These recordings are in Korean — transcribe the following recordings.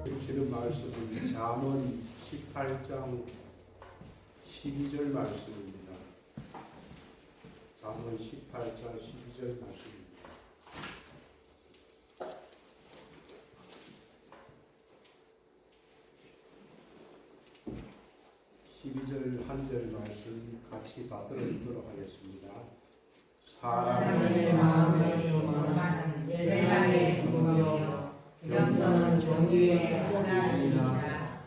주시는 말씀은 잠언 18장 12절 말씀입니다. 잠언 18장 12절 말씀입니다. 12절 한 절 말씀 같이 받들어 읽도록 하겠습니다. 사람의 마음의 원망은 열방의 소명이요 겸손은 종류의 하나니라.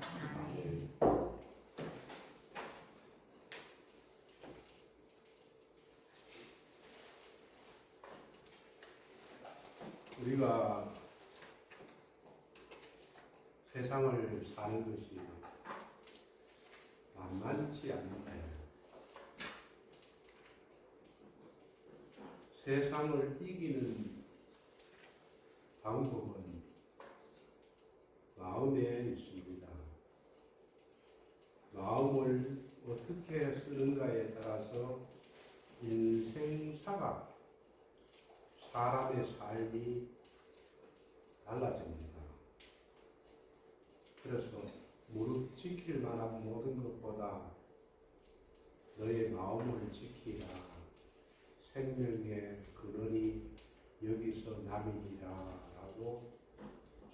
우리가 세상을 사는 것이 만만치 않는다. 세상을 이기는 방법은 마음에 있습니다. 마음을 어떻게 쓰는가에 따라서 인생사가, 사람의 삶이 달라집니다. 그래서 무릎 지킬 만한 모든 것보다 너의 마음을 지키라. 생명의 근원이 여기서 남이니라 라고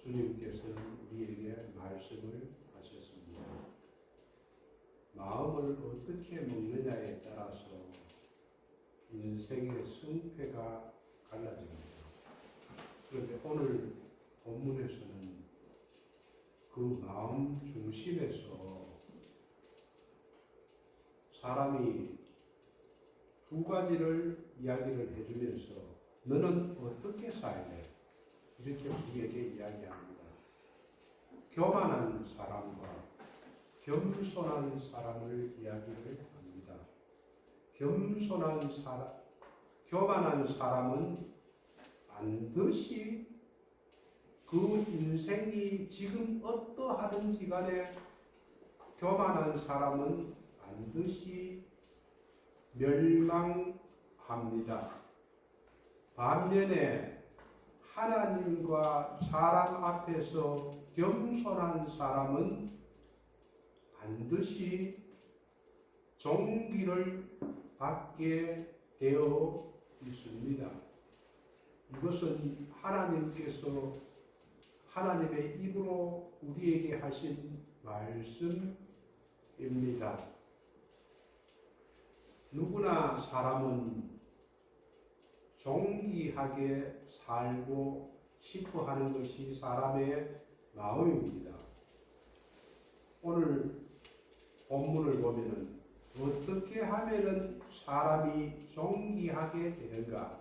주님께서는 우리에게 말씀을 하셨습니다. 마음을 어떻게 먹느냐에 따라서 인생의 승패가 갈라집니다. 그런데 오늘 본문에서는 그 마음 중심에서 사람이 두 가지를 이야기를 해주면서 너는 어떻게 살아야 돼? 이렇게 우리에게 이야기합니다. 교만한 사람과 겸손한 사람을 이야기를 합니다. 교만한 사람은 반드시 그 인생이 지금 어떠하든지 간에 교만한 사람은 반드시 멸망합니다. 반면에 하나님과 사람 앞에서 겸손한 사람은 반드시 존귀를 받게 되어 있습니다. 이것은 하나님께서 하나님의 입으로 우리에게 하신 말씀입니다. 누구나 사람은 존귀하게 살고 싶어 하는 것이 사람의 마음입니다. 오늘 본문을 보면은 어떻게 하면은 사람이 존귀하게 되는가?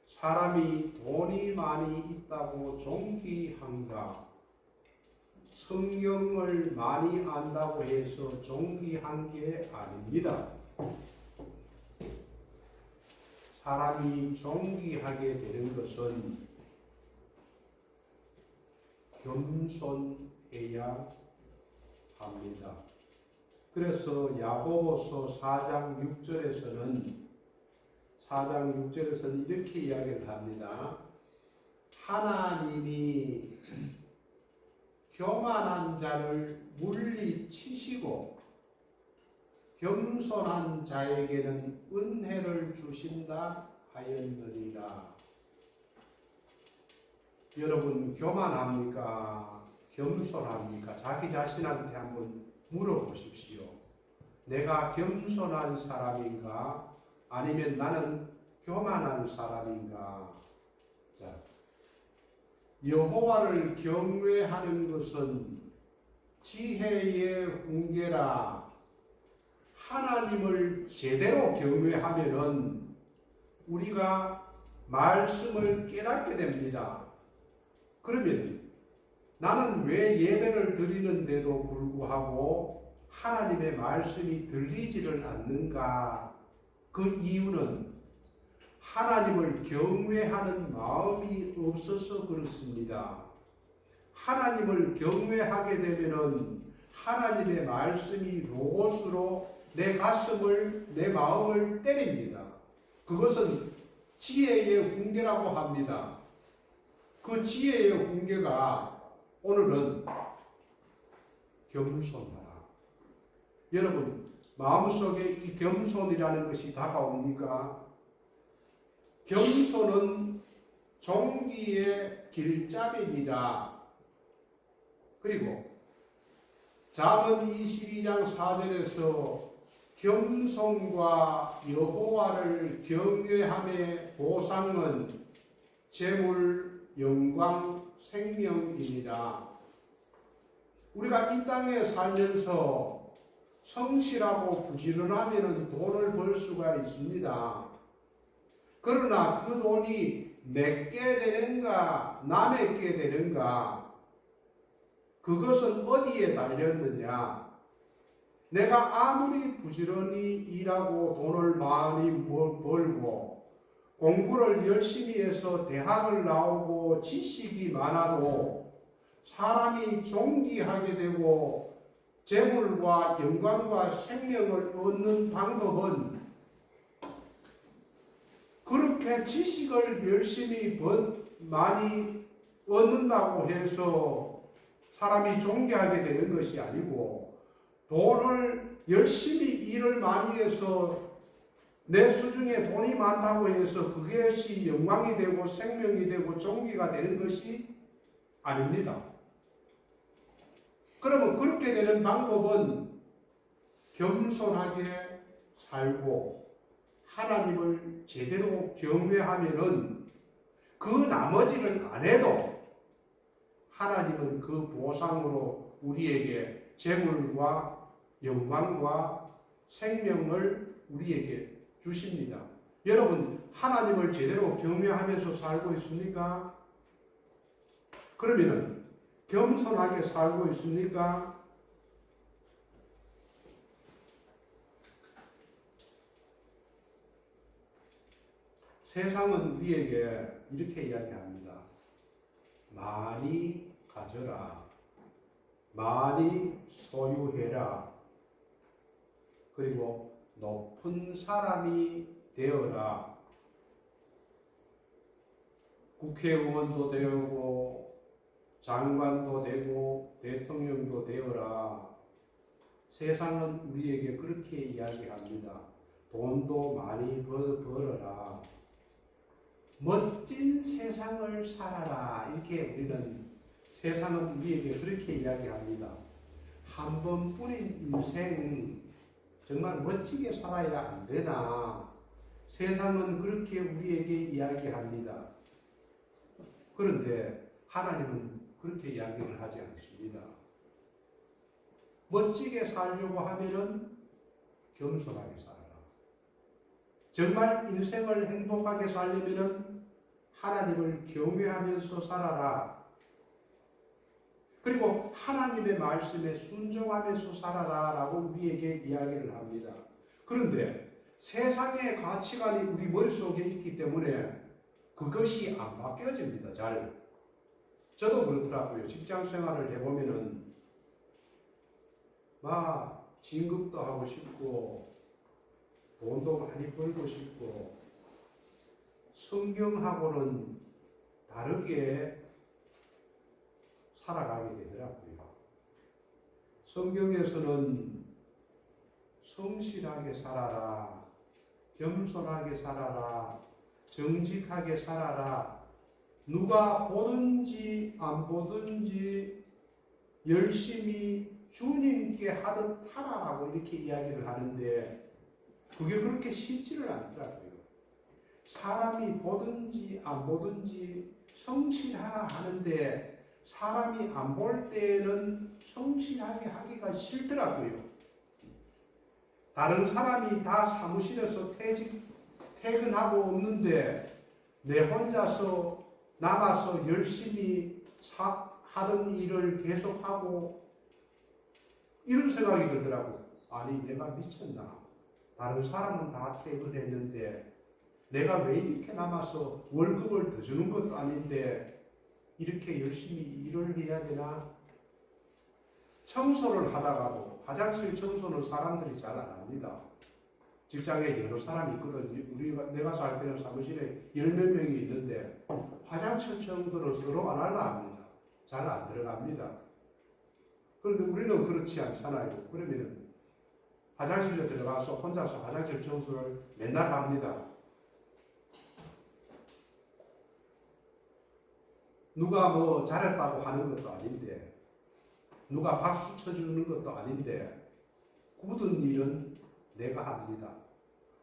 사람이 돈이 많이 있다고 존귀한가? 성경을 많이 안다고 해서 존귀한 게 아닙니다. 사람이 존귀하게 되는 것은 겸손해야 합니다. 그래서 야고보서 4장 6절에서는 이렇게 이야기를 합니다. 하나님이 교만한 자를 물리치시고 겸손한 자에게는 은혜를 주신다 하였느니라. 여러분 교만합니까? 겸손합니까? 자기 자신한테 한번 물어보십시오. 내가 겸손한 사람인가? 아니면 나는 교만한 사람인가? 자, 여호와를 경외하는 것은 지혜의 훈계라. 하나님을 제대로 경외하면은 우리가 말씀을 깨닫게 됩니다. 그러면 나는 왜 예배를 드리는데도 불구하고 하나님의 말씀이 들리지를 않는가? 그 이유는 하나님을 경외하는 마음이 없어서 그렇습니다. 하나님을 경외하게 되면은 하나님의 말씀이 로고스로 내 가슴을, 내 마음을 때립니다. 그것은 지혜의 훈계라고 합니다. 그 지혜의 훈계가 오늘은 겸손하라. 여러분 마음속에 이 겸손이라는 것이 다가옵니까? 겸손은 종기의 길잡이니라. 그리고 잠언 22장 4절에서 겸손과 여호와를 경외함의 보상은 재물, 영광, 생명이니라. 우리가 이 땅에 살면서 성실하고 부지런하면 돈을 벌 수가 있습니다. 그러나 그 돈이 내게 되는가 남에게 되는가, 그것은 어디에 달렸느냐. 내가 아무리 부지런히 일하고 돈을 많이 벌고 공부를 열심히 해서 대학을 나오고 지식이 많아도 사람이 존귀하게 되고 재물과 영광과 생명을 얻는 방법은 그렇게 지식을 열심히 많이 얻는다고 해서 사람이 존귀하게 되는 것이 아니고, 돈을 열심히 일을 많이 해서 내 수중에 돈이 많다고 해서 그것이 영광이 되고 생명이 되고 존귀가 되는 것이 아닙니다. 그러면 그렇게 되는 방법은 겸손하게 살고 하나님을 제대로 경외하면은 그 나머지는 안 해도 하나님은 그 보상으로 우리에게 재물과 영광과 생명을 우리에게 주십니다. 여러분 하나님을 제대로 경외하면서 살고 있습니까? 그러면은 겸손하게 살고 있습니까? 세상은 우리에게 이렇게 이야기합니다. 많이 가져라. 많이 소유해라. 그리고 높은 사람이 되어라. 국회의원도 되고 장관도 되고 대통령도 되어라. 세상은 우리에게 그렇게 이야기합니다. 돈도 많이 벌어라. 멋진 세상을 살아라. 이렇게 우리는 세상은 우리에게 그렇게 이야기합니다. 한 번뿐인 인생 정말 멋지게 살아야 안 되나? 세상은 그렇게 우리에게 이야기합니다. 그런데 하나님은 그렇게 이야기를 하지 않습니다. 멋지게 살려고 하면은 겸손하게 살아라. 정말 인생을 행복하게 살려면은 하나님을 경외하면서 살아라. 그리고 하나님의 말씀에 순종하면서 살아라 라고 우리에게 이야기를 합니다. 그런데 세상의 가치관이 우리 머릿속에 있기 때문에 그것이 안 바뀌어집니다. 잘. 저도 그렇더라고요. 직장 생활을 해보면은 막 진급도 하고 싶고 돈도 많이 벌고 싶고 성경하고는 다르게 살아가게 되더라고요. 성경에서는 성실하게 살아라, 겸손하게 살아라, 정직하게 살아라, 누가 보든지 안 보든지 열심히 주님께 하듯 하라라고 이렇게 이야기를 하는데 그게 그렇게 쉽지를 않더라고요. 사람이 보든지 안 보든지 성실하라 하는데 사람이 안 볼 때는 성실하게 하기가 싫더라고요. 다른 사람이 다 사무실에서 퇴근하고 없는데 내 혼자서 남아서 열심히 하던 일을 계속하고 이런 생각이 들더라고요. 아니 내가 미쳤나? 다른 사람은 다 퇴근했는데 내가 왜 이렇게 남아서 월급을 더 주는 것도 아닌데 이렇게 열심히 일을 해야 되나? 청소를 하다가도 화장실 청소는 사람들이 잘 안 합니다. 직장에 여러 사람이 있거든. 내가 살 때는 사무실에 10몇 명이 있는데 화장실 청소는 서로 안 하려 합니다. 잘 안 들어갑니다. 그런데 우리는 그렇지 않잖아요. 그러면은 화장실에 들어가서 혼자서 화장실 청소를 맨날 합니다. 누가 뭐 잘했다고 하는 것도 아닌데, 누가 박수 쳐주는 것도 아닌데, 굳은 일은 내가 합니다.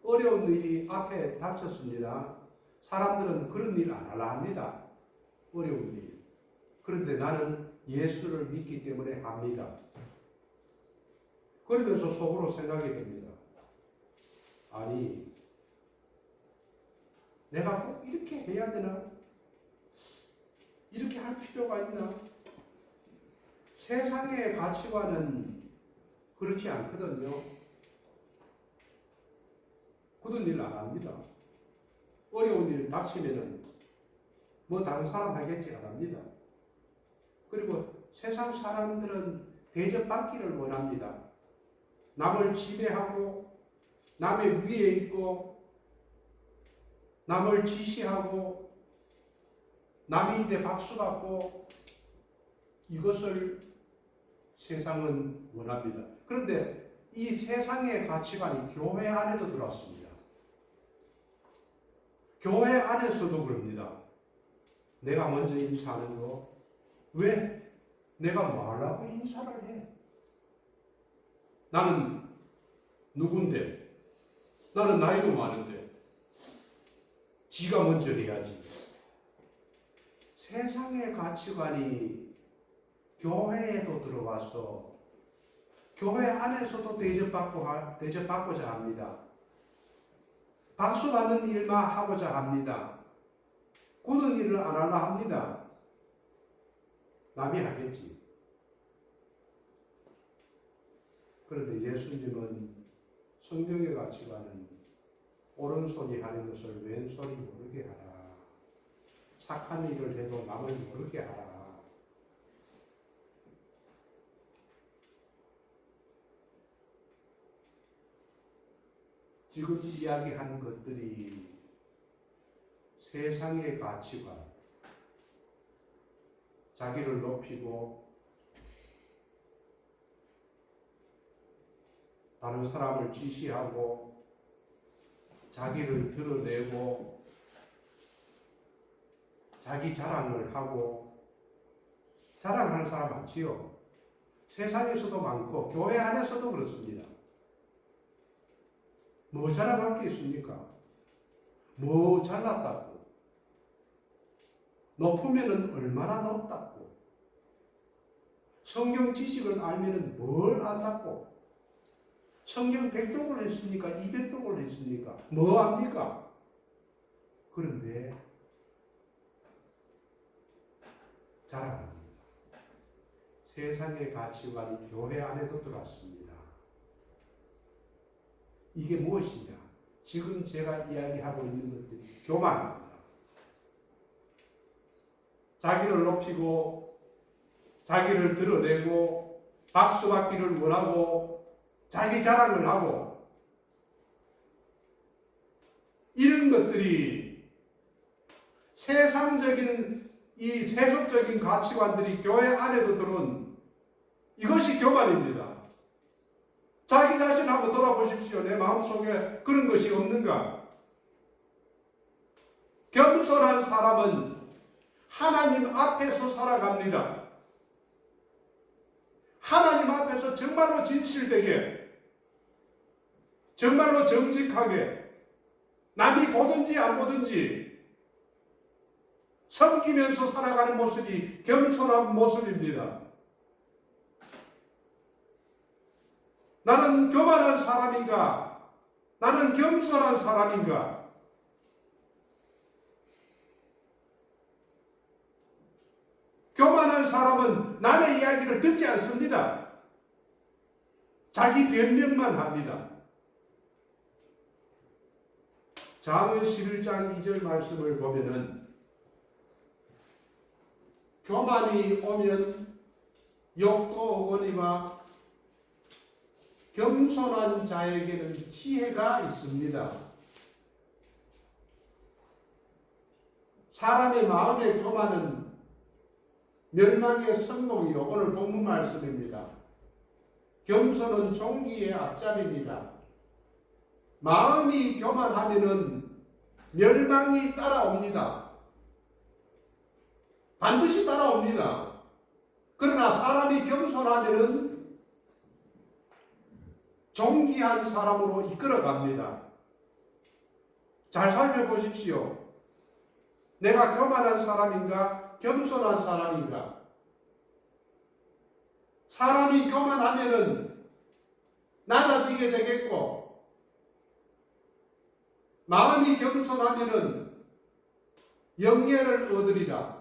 어려운 일이 앞에 닥쳤습니다. 사람들은 그런 일 안 하려 합니다. 어려운 일. 그런데 나는 예수를 믿기 때문에 합니다. 그러면서 속으로 생각이 됩니다. 아니, 내가 꼭 이렇게 해야 되나? 이렇게 할 필요가 있나? 세상의 가치관은 그렇지 않거든요. 굳은 일 안 합니다. 어려운 일 닥치면은 뭐 다른 사람 하겠지 안 합니다. 그리고 세상 사람들은 대접받기를 원합니다. 남을 지배하고 남의 위에 있고 남을 지시하고 남인데 박수받고 이것을 세상은 원합니다. 그런데 이 세상의 가치관이 교회 안에도 들어왔습니다. 교회 안에서도 그럽니다. 내가 먼저 인사하는 거 왜? 내가 뭐 하려고 인사를 해? 나는 누군데? 나는 나이도 많은데 지가 먼저 해야지. 세상의 가치관이 교회에도 들어와서 교회 안에서도 대접받고자 합니다. 박수 받는 일만 하고자 합니다. 굳은 일을 안 하려 합니다. 남이 하겠지. 그런데 예수님은 성경의 가치관은 오른손이 하는 것을 왼손이 모르게 하라. 착한 일을 해도 남을 모르게 하라. 지금 이야기한 것들이 세상의 가치관, 자기를 높이고 다른 사람을 지시하고 자기를 드러내고 자기 자랑을 하고 자랑하는 사람 많지요. 세상에서도 많고 교회 안에서도 그렇습니다. 뭐 자랑할 게 있습니까? 뭐 잘났다고 높으면은 얼마나 높다고 성경 지식을 알면은 뭘 안다고 성경 100독을 했습니까? 200독을 했습니까? 뭐 합니까? 그런데 자랑합니다. 세상의 가치관이 교회 안에도 들어왔습니다. 이게 무엇이냐? 지금 제가 이야기하고 있는 것들이 교만입니다. 자기를 높이고 자기를 드러내고 박수받기를 원하고 자기 자랑을 하고 이런 것들이 세상적인 이 세속적인 가치관들이 교회 안에도 들어온 이것이 교만입니다. 자기 자신 한번 돌아보십시오. 내 마음속에 그런 것이 없는가? 겸손한 사람은 하나님 앞에서 살아갑니다. 하나님 앞에서 정말로 진실되게, 정말로 정직하게, 남이 보든지 안 보든지 섬기면서 살아가는 모습이 겸손한 모습입니다. 나는 교만한 사람인가? 나는 겸손한 사람인가? 교만한 사람은 남의 이야기를 듣지 않습니다. 자기 변명만 합니다. 잠언 11장 2절 말씀을 보면은 교만이 오면 욕도 오거니와 겸손한 자에게는 지혜가 있습니다. 사람의 마음의 교만은 멸망의 선봉이요. 오늘 본문 말씀입니다. 겸손은 종기의 앞잡이니라. 마음이 교만하면은 멸망이 따라옵니다. 반드시 따라옵니다. 그러나 사람이 겸손하면은 존귀한 사람으로 이끌어갑니다. 잘 살펴보십시오. 내가 교만한 사람인가? 겸손한 사람인가? 사람이 교만하면은 낮아지게 되겠고, 마음이 겸손하면은 영예를 얻으리라.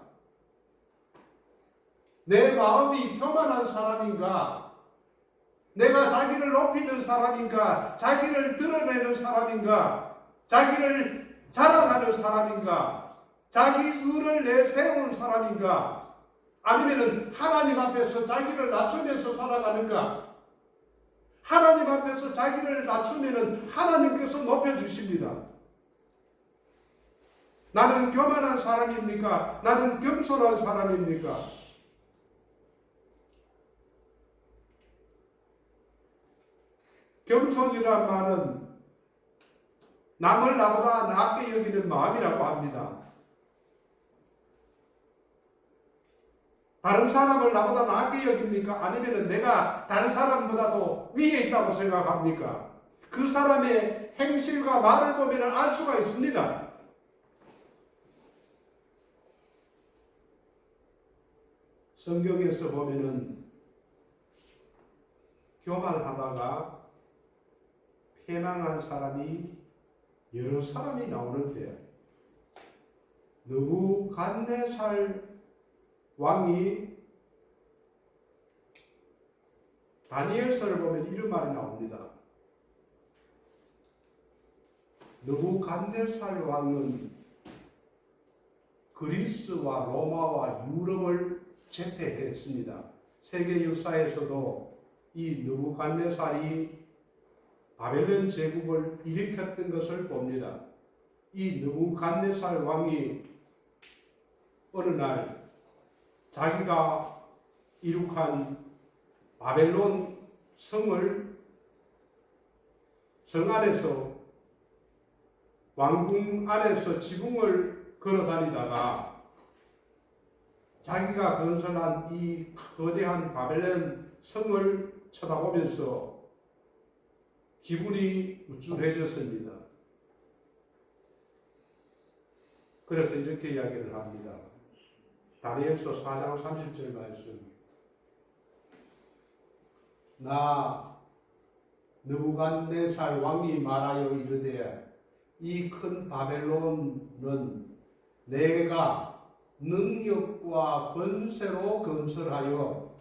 내 마음이 교만한 사람인가? 내가 자기를 높이는 사람인가? 자기를 드러내는 사람인가? 자기를 자랑하는 사람인가? 자기 의를 내세우는 사람인가? 아니면은 하나님 앞에서 자기를 낮추면서 살아가는가? 하나님 앞에서 자기를 낮추면은 하나님께서 높여주십니다. 나는 교만한 사람입니까? 나는 겸손한 사람입니까? 겸손이란 말은 남을 나보다 낮게 여기는 마음이라고 합니다. 다른 사람을 나보다 낮게 여깁니까? 아니면 내가 다른 사람보다도 위에 있다고 생각합니까? 그 사람의 행실과 말을 보면 알 수가 있습니다. 성경에서 보면은 교만하다가 패망한 사람이 여러 사람이 나오는데, 느부갓네살 왕이 다니엘서를 보면 이런 말이 나옵니다. 느부갓네살 왕은 그리스와 로마와 유럽을 제패했습니다. 세계 역사에서도 이 느부갓네살이 바벨론 제국을 일으켰던 것을 봅니다. 이 느부갓네살 왕이 어느 날 자기가 이룩한 바벨론 성을 성 안에서 왕궁 안에서 지붕을 걸어 다니다가 자기가 건설한 이 거대한 바벨론 성을 쳐다보면서 기분이 우쭐해졌습니다. 그래서 이렇게 이야기를 합니다. 다니엘서 4장 30절 말씀. 나 느부갓네살 왕이 말하여 이르되 이 큰 바벨론은 내가 능력과 권세로 건설하여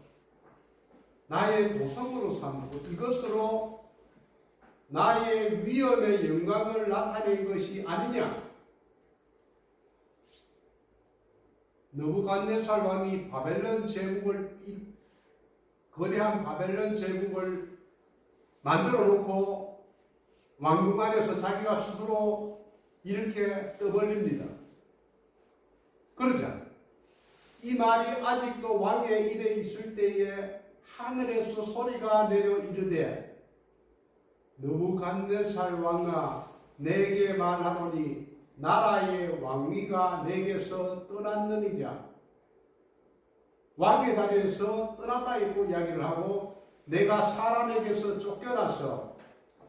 나의 도성으로 삼고 이것으로 나의 위엄의 영광을 나타낸 것이 아니냐. 느부갓네살 왕이 바벨론 제국을, 거대한 바벨론 제국을 만들어 놓고 왕궁 안에서 자기가 스스로 이렇게 떠벌립니다. 그러자 이 말이 아직도 왕의 입에 있을 때에 하늘에서 소리가 내려 이르되 느부갓네살 왕아 내게 말하노니 나라의 왕위가 내게서 떠났느니라. 왕의 자리에서 떠났다 있고 이야기를 하고, 내가 사람에게서 쫓겨나서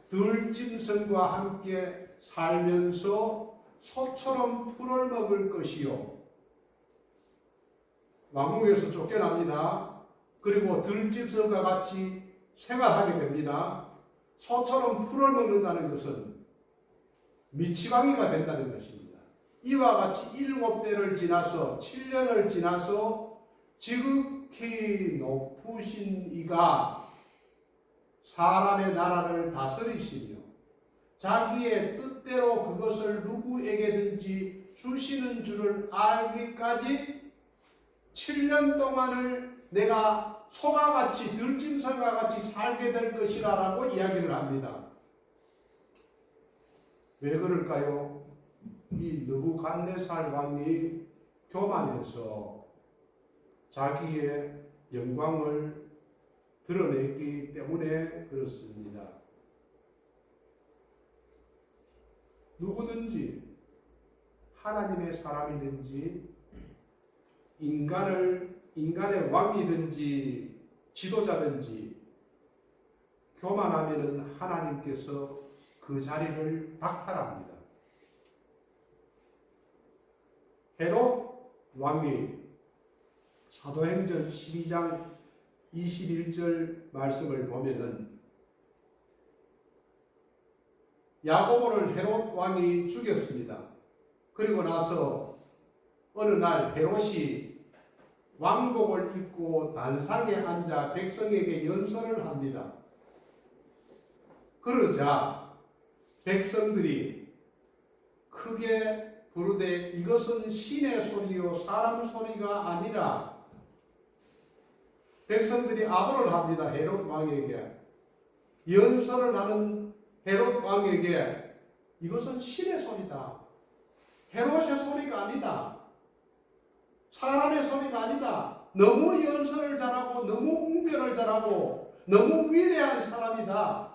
들짐승과 함께 살면서 소처럼 풀을 먹을 것이요. 왕궁에서 쫓겨납니다. 그리고 들짐승과 같이 생활하게 됩니다. 소처럼 풀을 먹는다는 것은 미치광이가 된다는 것입니다. 이와 같이 7대를 지나서 7년을 지나서 지극히 높으신 이가 사람의 나라를 다스리시며 자기의 뜻대로 그것을 누구에게든지 주시는 줄을 알기까지 7년 동안을 내가 소가 같이 들짐승과 같이 살게 될 것이라고 이야기를 합니다. 왜 그럴까요? 이 느부갓네살 왕이 교만해서 자기의 영광을 드러냈기 때문에 그렇습니다. 누구든지 하나님의 사람이든지 인간의 왕이든지 지도자든지 교만하면은 하나님께서 그 자리를 박탈합니다. 헤롯 왕이 사도행전 12장 21절 말씀을 보면은 야고보를 헤롯 왕이 죽였습니다. 그리고 나서 어느 날 헤롯이 왕복을 입고 단상에 앉아 백성에게 연설을 합니다. 그러자 백성들이 크게 부르되 이것은 신의 소리요 사람 소리가 아니라, 백성들이 아부를 합니다. 헤롯 왕에게, 연설을 하는 헤롯 왕에게 이것은 신의 소리다. 헤롯의 소리가 아니다. 사람의 소리가 아니다. 너무 연설을 잘하고 너무 웅변을 잘하고 너무 위대한 사람이다.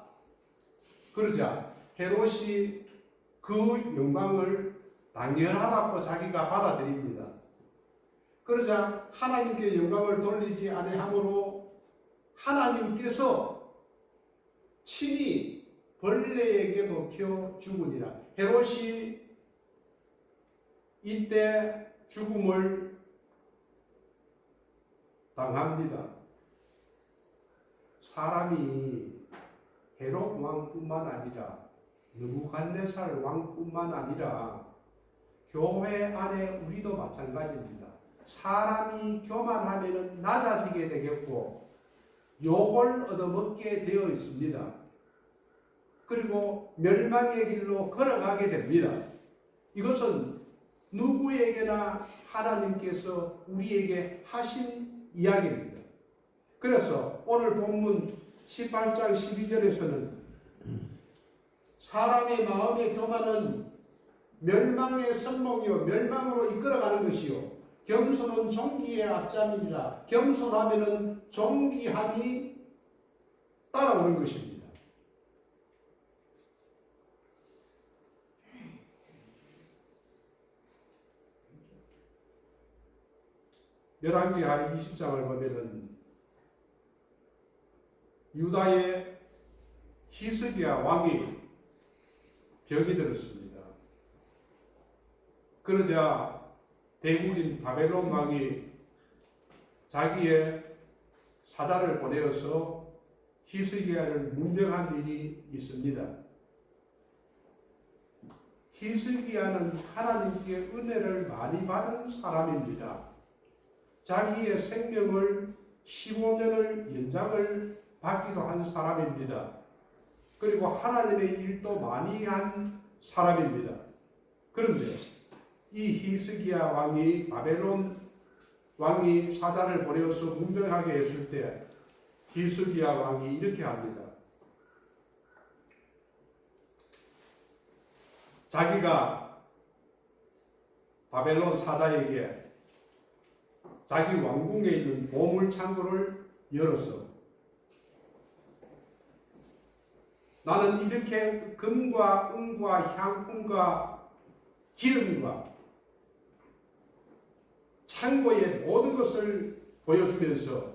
그러자 헤롯이 그 영광을 당연하다고 자기가 받아들입니다. 그러자 하나님께 영광을 돌리지 아니하므로 하나님께서 친히 벌레에게 먹혀 죽으니라. 헤롯이 이때 죽음을 당합니다. 사람이 헤롯 왕뿐만 아니라 느부갓네살 왕뿐만 아니라 교회 안에 우리도 마찬가지입니다. 사람이 교만하면 낮아지게 되겠고 욕을 얻어먹게 되어 있습니다. 그리고 멸망의 길로 걸어가게 됩니다. 이것은 누구에게나 하나님께서 우리에게 하신 이야기입니다. 그래서 오늘 본문 18장 12절에서는 사람의 마음의 교만은 멸망의 선봉이요 멸망으로 이끌어가는 것이요 겸손은 존귀의 앞잠이니라. 겸손하면은 존귀함이 따라오는 것입니다. 열왕기하 20장을 보면은 유다의 히스기야 왕이 병이 들었습니다. 그러자 대국인 바벨론 왕이 자기의 사자를 보내어서 히스기야를 문병한 일이 있습니다. 히스기야는 하나님께 은혜를 많이 받은 사람입니다. 자기의 생명을 15년을 연장을 받기도 한 사람입니다. 그리고 하나님의 일도 많이 한 사람입니다. 그런데 이 히스기야 왕이 바벨론 왕이 사자를 보내어서 문병하게 했을 때 히스기야 왕이 이렇게 합니다. 자기가 바벨론 사자에게 자기 왕궁에 있는 보물 창고를 열어서 나는 이렇게 금과 은과 향품과 기름과 창고의 모든 것을 보여주면서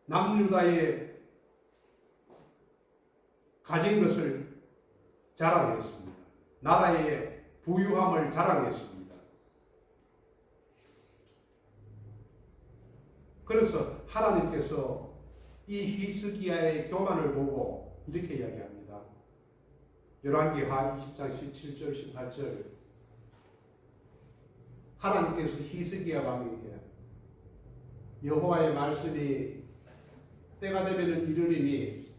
남유다의 가진 것을 자랑했습니다. 나라의 부유함을 자랑했습니다. 그래서 하나님께서 이 히스기야의 교만을 보고 이렇게 이야기합니다. 열왕기하 20장 17절 18절 하나님께서 히스기야 왕에게 여호와의 말씀이 때가 되면 이르리니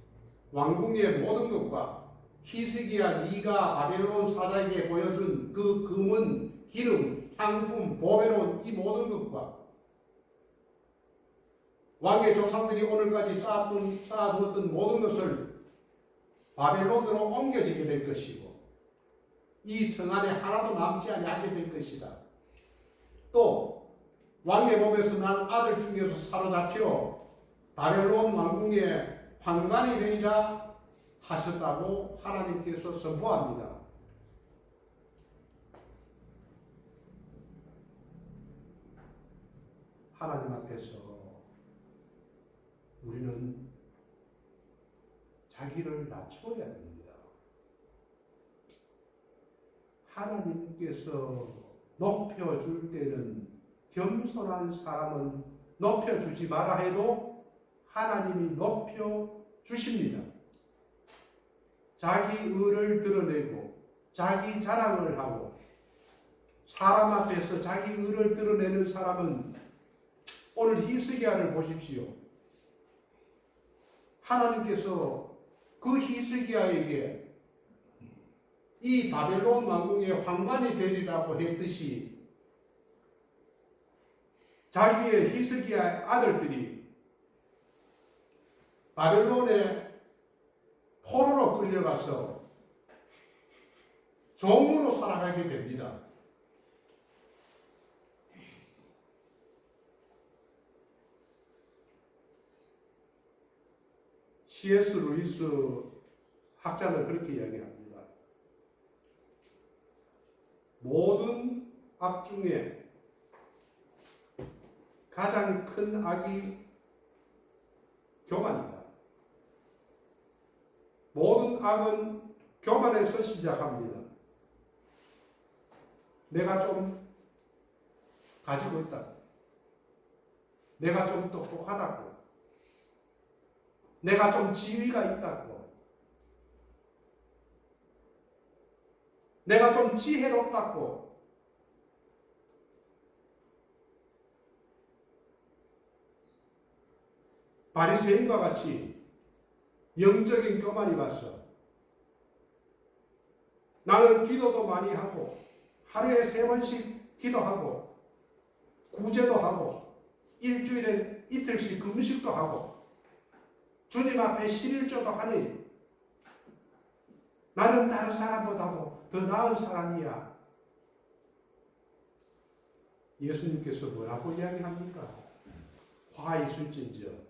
왕궁의 모든 것과 히스기야 네가 바벨론 사자에게 보여준 그 금은 기름, 향품, 보배로운 이 모든 것과 왕의 조상들이 오늘까지 쌓아두었던 모든 것을 바벨론으로 옮겨지게 될 것이고 이 성 안에 하나도 남지 아니하게 될 것이다. 또 왕의 몸에서 난 아들 중에서 사로잡혀 바벨론 왕궁의 환관이 되리라 하셨다고 하나님께서 선포합니다. 하나님 앞에서 우리는 자기를 낮춰야 됩니다. 하나님께서 높여줄 때는 겸손한 사람은 높여주지 마라 해도 하나님이 높여주십니다. 자기 의를 드러내고 자기 자랑을 하고 사람 앞에서 자기 의를 드러내는 사람은 오늘 히스기야를 보십시오. 하나님께서 그 히스기야에게 이 바벨론 왕궁의 황관이 되리라고 했듯이 자기의 히스기야의 아들들이 바벨론의 포로로 끌려가서 종으로 살아가게 됩니다. C.S. 루이스 학자는 그렇게 이야기합니다. 모든 악 중에 가장 큰 악이 교만이다. 모든 악은 교만에서 시작합니다. 내가 좀 가지고 있다. 내가 좀 똑똑하다고. 내가 좀 지위가 있다고. 내가 좀 지혜롭다고. 바리새인과 같이 영적인 교만이 왔어. 나는 기도도 많이 하고 하루에 3번씩 기도하고 구제도 하고 일주일에 이틀씩 금식도 하고 주님 앞에 11조도 하니 나는 다른 사람보다도 더 나은 사람이야. 예수님께서 뭐라고 이야기합니까? 화 있을진저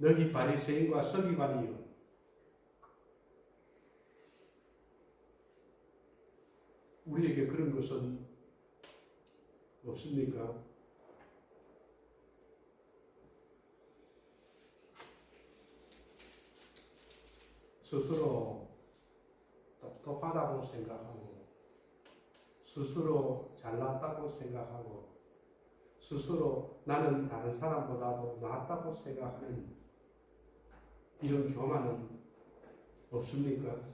너희 바리새인과 서기관이여, 우리에게 그런 것은 없습니까? 스스로 똑똑하다고 생각하고 스스로 잘났다고 생각하고 스스로 나는 다른 사람보다도 낫다고 생각하는 이런 교만은 없습니까?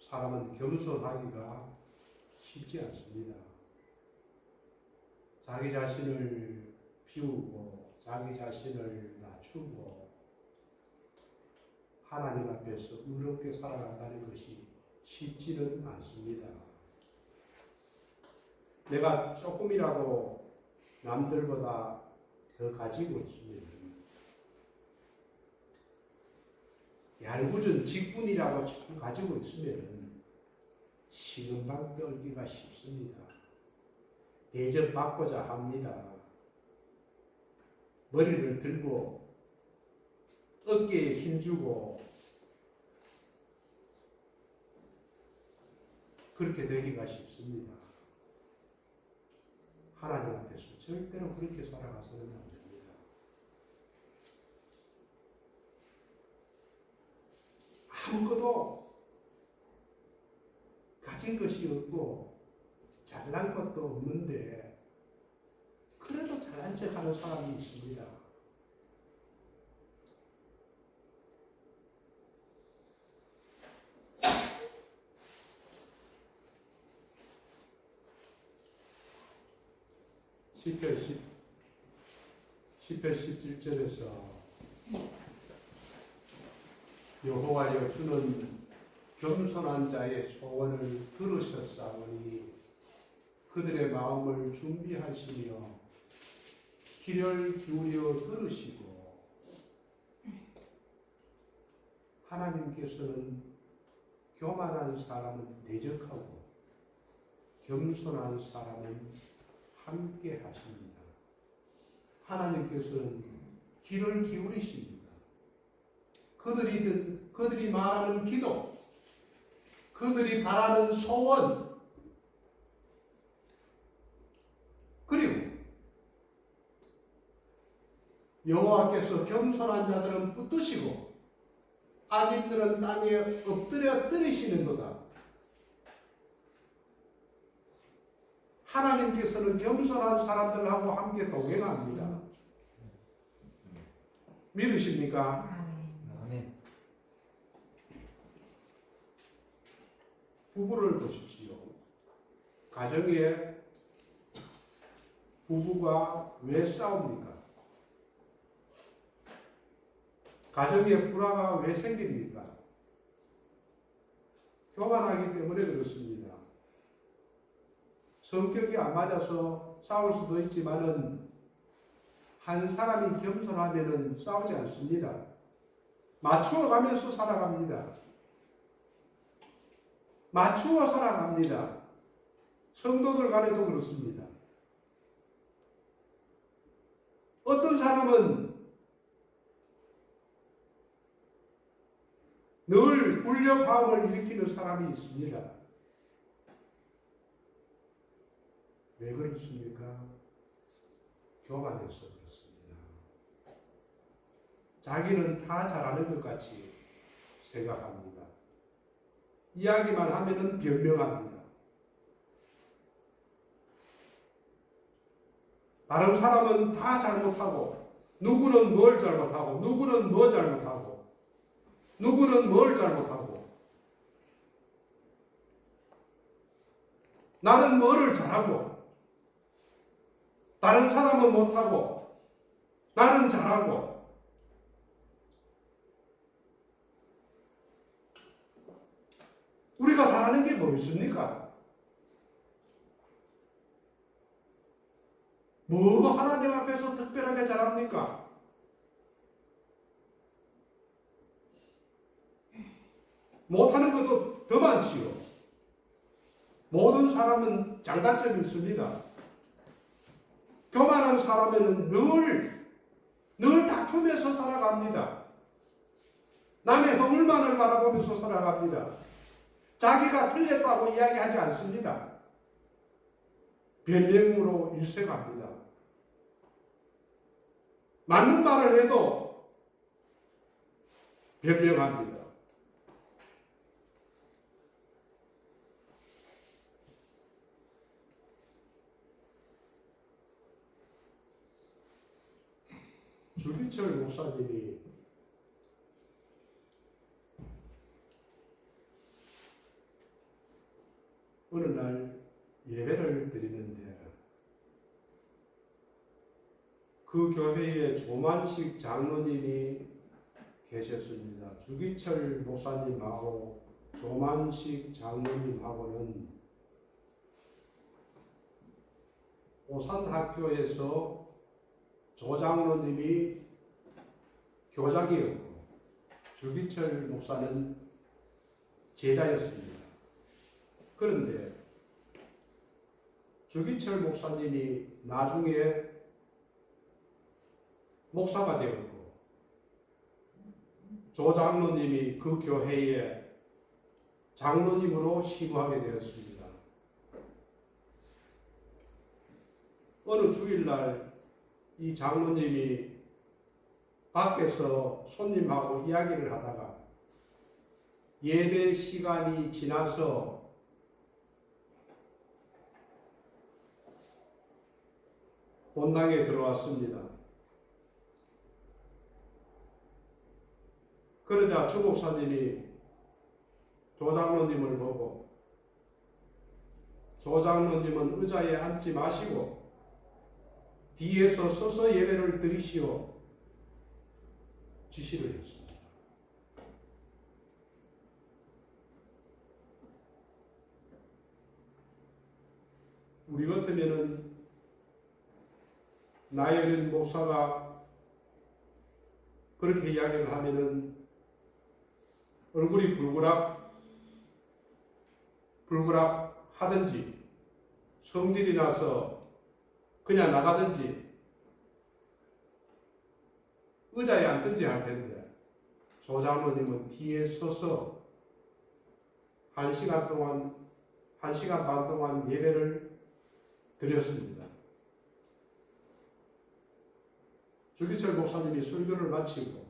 사람은 겸손하기가 쉽지 않습니다. 자기 자신을 비우고 자기 자신을 낮추고 하나님 앞에서 의롭게 살아간다는 것이 쉽지는 않습니다. 내가 조금이라도 남들보다 더 가지고 있으면 얄궂은 직분이라고 조금 가지고 있으면 시금방 떨기가 쉽습니다. 대접받고자 합니다. 머리를 들고 어깨에 힘주고 그렇게 되기가 쉽습니다. 하나님 앞에서 절대로 그렇게 살아가서는 안 됩니다. 아무것도 가진 것이 없고 잘난 것도 없는데 그래도 잘난 척하는 사람이 있습니다. 시편 17절에서 여호와여 주는 겸손한 자의 소원을 들으셨사오니 그들의 마음을 준비하시며 귀를 기울여 들으시고, 하나님께서는 교만한 사람은 대적하고 겸손한 사람은 함께 하십니다. 하나님께서는 귀를 기울이십니다. 그들이 말하는 기도, 그들이 바라는 소원, 그리고 여호와께서 겸손한 자들은 붙드시고 악인들은 땅에 엎드려 때리시는도다. 하나님께서는 겸손한 사람들하고 함께 동행합니다. 믿으십니까? 아멘. 부부를 보십시오. 가정에 부부가 왜 싸웁니까? 가정에 불화가 왜 생깁니까? 교만하기 때문에 그렇습니다. 성격이 안 맞아서 싸울 수도 있지만은 한 사람이 겸손하면은 싸우지 않습니다. 맞추어 가면서 살아갑니다. 맞추어 살아갑니다. 성도들 간에도 그렇습니다. 어떤 사람은 늘 불협화음을 일으키는 사람이 있습니다. 왜 그렇습니까? 교만해서 그렇습니다. 자기는 다 잘하는 것 같이 생각합니다. 이야기만 하면은 변명합니다. 다른 사람은 다 잘못하고, 누구는 뭘 잘못하고, 누구는 뭐 잘못하고, 누구는 뭘 잘못하고, 나는 뭐를 잘하고, 다른 사람은 못하고, 나는 잘하고, 우리가 잘하는 게 뭐 있습니까? 뭐 하나님 앞에서 특별하게 잘합니까? 못하는 것도 더 많지요. 모든 사람은 장단점이 있습니다. 교만한 사람에는 늘 다투면서 살아갑니다. 남의 허물만을 바라보면서 살아갑니다. 자기가 틀렸다고 이야기하지 않습니다. 변명으로 일색합니다. 맞는 말을 해도 변명합니다. 주기철 목사님이 어느 날 예배를 드리는데 그 교회에 조만식 장로님이 계셨습니다. 주기철 목사님하고 조만식 장로님하고는 오산학교에서 조장로님이 교장이었고 주기철 목사는 제자였습니다. 그런데 주기철 목사님이 나중에 목사가 되었고 조장로님이 그 교회에 장로님으로 심부하게 되었습니다. 어느 주일날 이 장로님이 밖에서 손님하고 이야기를 하다가 예배 시간이 지나서 본당에 들어왔습니다. 그러자 주 목사님이 조장로님을 보고 조장로님은 의자에 앉지 마시고 뒤에서 서서 예배를 드리시오 지시를 했습니다. 우리 같으면은 나이 어린 목사가 그렇게 이야기를 하면은 얼굴이 불그락 하든지 성질이 나서 그냥 나가든지 의자에 앉든지 할 텐데 조장로님은 뒤에 서서 1시간 반 동안 예배를 드렸습니다. 주기철 목사님이 설교를 마치고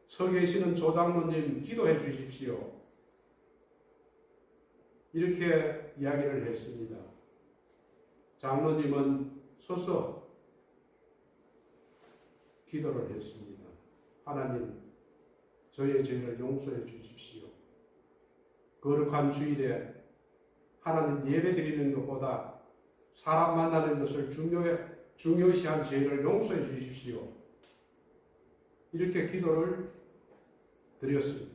서 계시는 조장로님 기도해 주십시오. 이렇게 이야기를 했습니다. 장로님은 서서 기도를 했습니다. 하나님, 저의 죄를 용서해 주십시오. 거룩한 주일에 하나님 예배 드리는 것보다 사람 만나는 것을 중요시한 죄를 용서해 주십시오. 이렇게 기도를 드렸습니다.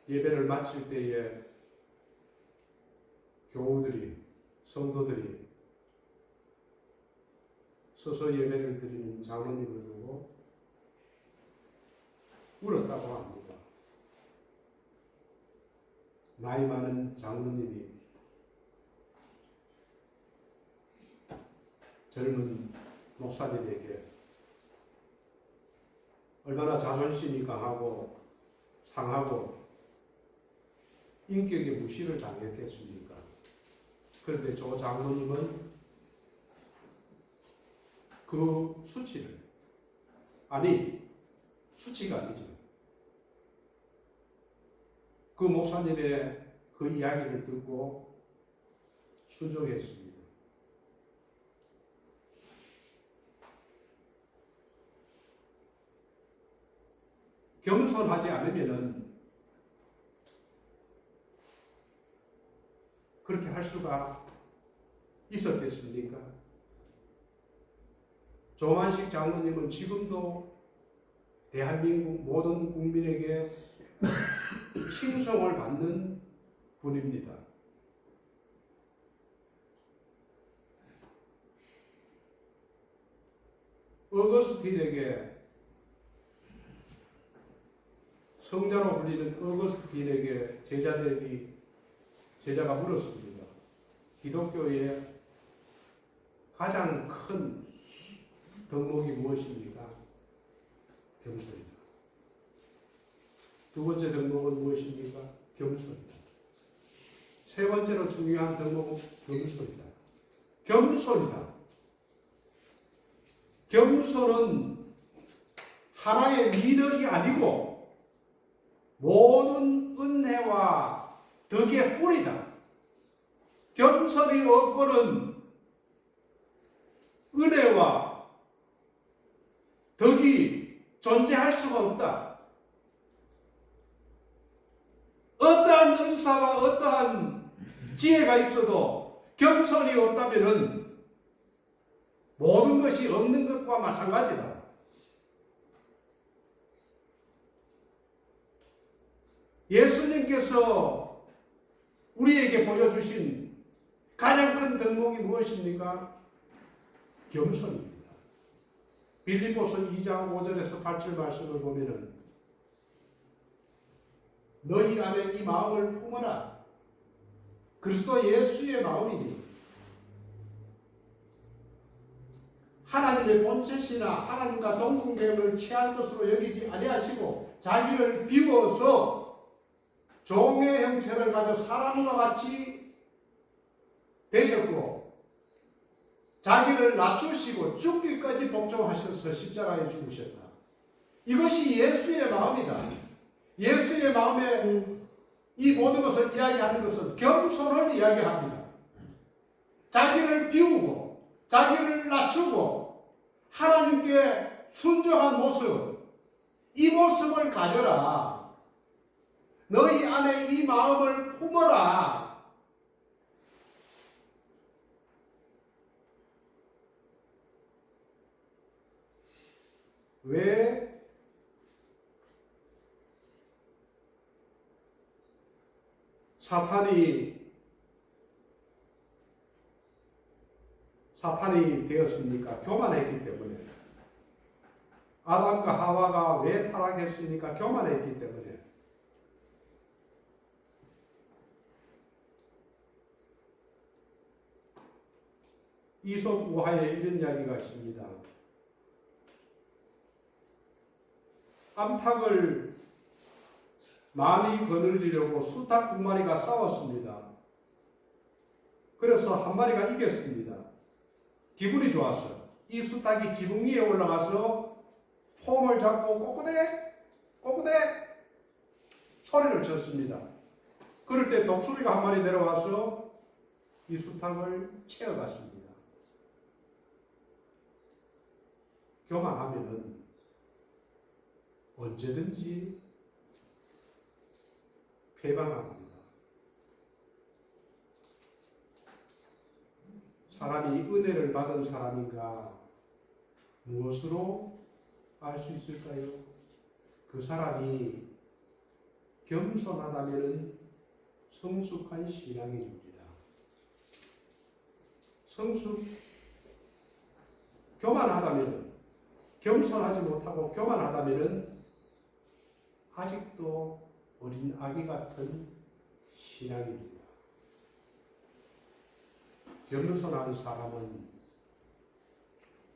예배를 마칠 때에 교우들이, 성도들이 서서 예배를 드리는 장로님을 보고 울었다고 합니다. 나이 많은 장로님이 젊은 목사님에게 얼마나 자존심이 강하고 상하고 인격의 무시를 당했겠습니까? 그런데 저 장로님은 그 수치를, 수치가 아니죠. 그 목사님의 그 이야기를 듣고 순종했습니다. 겸손하지 않으면은 그렇게 할 수가 있었겠습니까? 조만식 장로님은 지금도 대한민국 모든 국민에게 칭송을 받는 분입니다. 어거스틴에게, 성자로 불리는 어거스틴에게 제자가 물었습니다. 기독교의 가장 큰 덕목이 무엇입니까? 겸손이다. 두 번째 덕목은 무엇입니까? 겸손이다. 세 번째로 중요한 덕목은 겸손이다. 겸손이다. 겸손은 하나의 미덕이 아니고 모든 은혜와 덕의 뿌리다. 겸손이 없고는 은혜와 덕이 존재할 수가 없다. 어떠한 은사와 어떠한 지혜가 있어도 겸손이 없다면 모든 것이 없는 것과 마찬가지다. 예수님께서 우리에게 보여주신 가장 큰 덕목이 무엇입니까? 겸손입니다. 빌립보서 2장 5절에서 8절 말씀을 보면은 너희 안에 이 마음을 품어라. 그리스도 예수의 마음이니 하나님의 본체시나 하나님과 동등됨을 취할 것으로 여기지 아니하시고 자기를 비워서 종의 형체를 가져 사람과 같이 되셨고 자기를 낮추시고 죽기까지 복종하셔서 십자가에 죽으셨다. 이것이 예수의 마음이다. 예수의 마음에 이 모든 것을 이야기하는 것은 겸손을 이야기합니다. 자기를 비우고 자기를 낮추고 하나님께 순종한 모습, 이 모습을 가져라. 너희 안에 이 마음을 품어라. 왜 사탄이 되었습니까? 교만했기 때문에. 아담과 하와가 왜 타락했습니까? 교만했기 때문에. 이솝 우화에 이런 이야기가 있습니다. 암탉을 많이 거느리려고 수탉 두 마리가 싸웠습니다. 그래서 한 마리가 이겼습니다. 기분이 좋았어요. 이 수탉이 지붕 위에 올라가서 폼을 잡고 꼬꾸대 꼬꾸대 소리를 쳤습니다. 그럴 때 독수리가 한 마리 내려와서 이 수탉을 채워갔습니다. 교만하면은 언제든지 패방합니다. 사람이 은혜를 받은 사람인가 무엇으로 알 수 있을까요? 그 사람이 겸손하다면 성숙한 신앙인입니다. 교만하다면, 겸손하지 못하고 교만하다면 아직도 어린 아기 같은 신앙입니다. 겸손한 사람은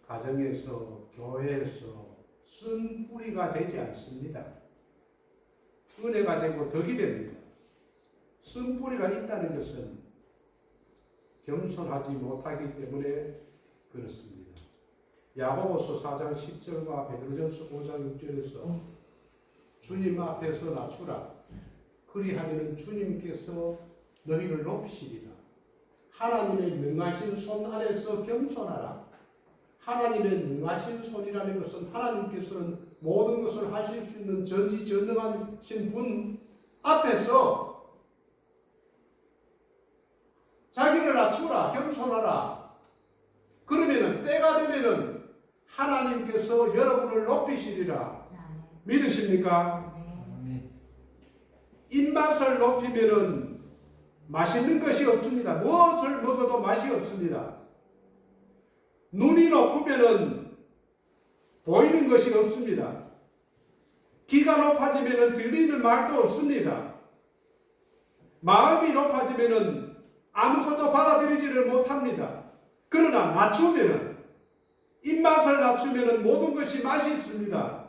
가정에서, 교회에서 쓴 뿌리가 되지 않습니다. 은혜가 되고 덕이 됩니다. 쓴 뿌리가 있다는 것은 겸손하지 못하기 때문에 그렇습니다. 야고보서 4장 10절과 베드로전서 5장 6절에서 주님 앞에서 낮추라. 그리하면 주님께서 너희를 높이시리라. 하나님의 능하신 손 아래서 겸손하라. 하나님의 능하신 손이라는 것은 하나님께서는 모든 것을 하실 수 있는 전지전능하신 분 앞에서 자기를 낮추라, 겸손하라. 그러면은 때가 되면은 하나님께서 여러분을 높이시리라. 믿으십니까? 입맛을 높이면은 맛있는 것이 없습니다. 무엇을 먹어도 맛이 없습니다. 눈이 높으면은 보이는 것이 없습니다. 귀가 높아지면은 들리는 말도 없습니다. 마음이 높아지면은 아무것도 받아들이지를 못합니다. 그러나 낮추면은, 입맛을 낮추면은 모든 것이 맛이 있습니다.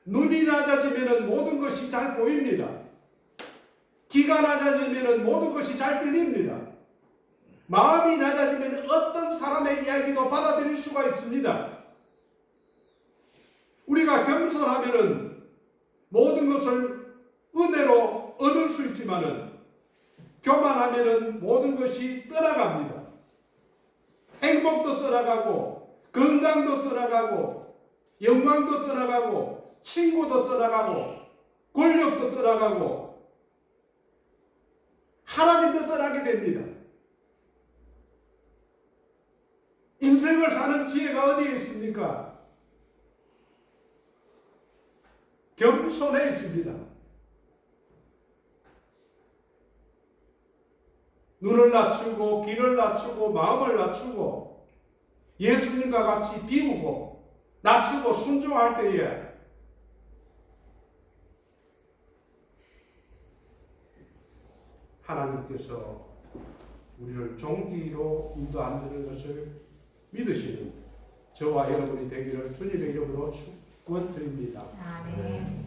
눈이 낮아지면은 모든 것이 잘 보입니다. 귀가 낮아지면은 모든 것이 잘 들립니다. 마음이 낮아지면 어떤 사람의 이야기도 받아들일 수가 있습니다. 우리가 겸손하면은 모든 것을 은혜로 얻을 수 있지만은 교만하면은 모든 것이 떠나갑니다. 행복도 떠나가고 건강도 떠나가고 영광도 떠나가고 친구도 떠나가고 권력도 떠나가고 하나님도 떠나게 됩니다. 인생을 사는 지혜가 어디에 있습니까? 겸손에 있습니다. 눈을 낮추고 귀를 낮추고 마음을 낮추고 예수님과 같이 비우고 낮추고 순종할 때에 하나님께서 우리를 종기로 인도한다는 것을 믿으시는 저와 여러분이 되기를 주님의 이름으로 축원드립니다. 아멘.